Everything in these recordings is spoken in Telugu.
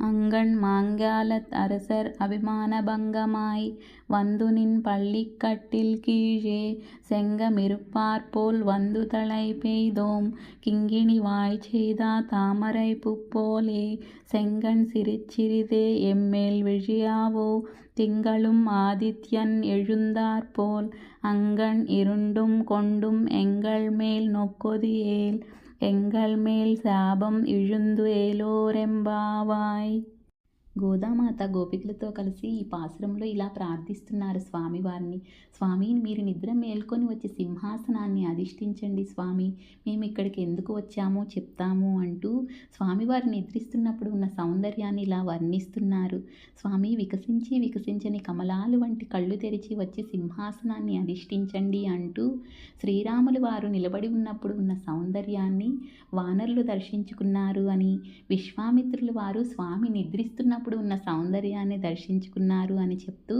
அங்கண் மாங்காலத் அரசர் அபிமான பங்கமாய் வந்துநின் பள்ளிக்கட்டில் கீழே செங்கமிருப்பார்போல் வந்து தழை பெய்தோம் கிங்கிணி வாய்ச்செய்தா தாமரை பூப்போலே செங்கண் சிறிதே எம்மேல் விழியாவோ திங்களும் ஆதித்யன் எழுந்தாற்போல் அங்கண் இருண்டும் கொண்டும் எங்கள் மேல் நொக்கொது ஏல் எங்கள் மேல் శాపం ఇழுందు ఏలోరెంబావాయ్. గోదామాత గోపికలతో కలిసి ఈ పాసురంలో ఇలా ప్రార్థిస్తున్నారు స్వామివారిని. స్వామి, మీరు నిద్ర మేల్కొని వచ్చి సింహాసనాన్ని అధిష్ఠించండి స్వామి, మేము ఇక్కడికి ఎందుకు వచ్చామో చెప్తాము అంటూ స్వామివారు నిద్రిస్తున్నప్పుడు ఉన్న సౌందర్యాన్ని ఇలా వర్ణిస్తున్నారు. స్వామి, వికసించని కమలాలు వంటి కళ్ళు తెరిచి వచ్చి సింహాసనాన్ని అధిష్ఠించండి అంటూ శ్రీరాములు వారు నిలబడి ఉన్నప్పుడు ఉన్న సౌందర్యాన్ని వానరులు దర్శించుకున్నారు అని, విశ్వామిత్రులు వారు స్వామి నిద్రిస్తున్నప్పుడు ఉన్న సౌందర్యాన్ని దర్శించుకున్నారు అని చెప్తూ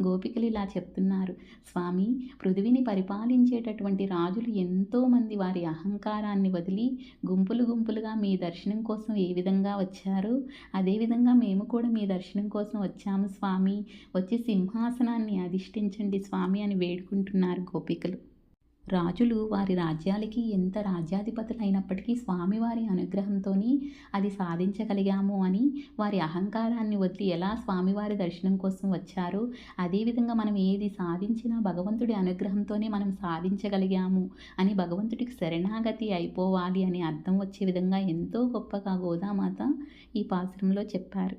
గోపికలు ఇలా చెప్తున్నారు. స్వామి, పృథివిని పరిపాలించేటటువంటి రాజులు ఎంతోమంది వారి అహంకారాన్ని వదిలి గుంపులుగా మీ దర్శనం కోసం ఏ విధంగా వచ్చారో అదేవిధంగా మేము కూడా మీ దర్శనం కోసం వచ్చాము స్వామి, వచ్చి సింహాసనాన్ని అధిష్ఠించండి స్వామి అని వేడుకుంటున్నారు గోపికలు. రాజులు వారి రాజ్యాలకి ఎంత రాజ్యాధిపతులైనప్పటికీ స్వామివారి అనుగ్రహంతో అది సాధించగలిగాము అని వారి అహంకారాన్ని వదిలి ఎలా స్వామివారి దర్శనం కోసం వచ్చారో అదేవిధంగా మనం ఏది సాధించినా భగవంతుడి అనుగ్రహంతోనే మనం సాధించగలిగాము అని భగవంతుడికి శరణాగతి అయిపోవాలి అని అర్థం వచ్చే విధంగా ఎంతో గొప్పగా గోదామాత ఈ పాసురంలో చెప్పారు.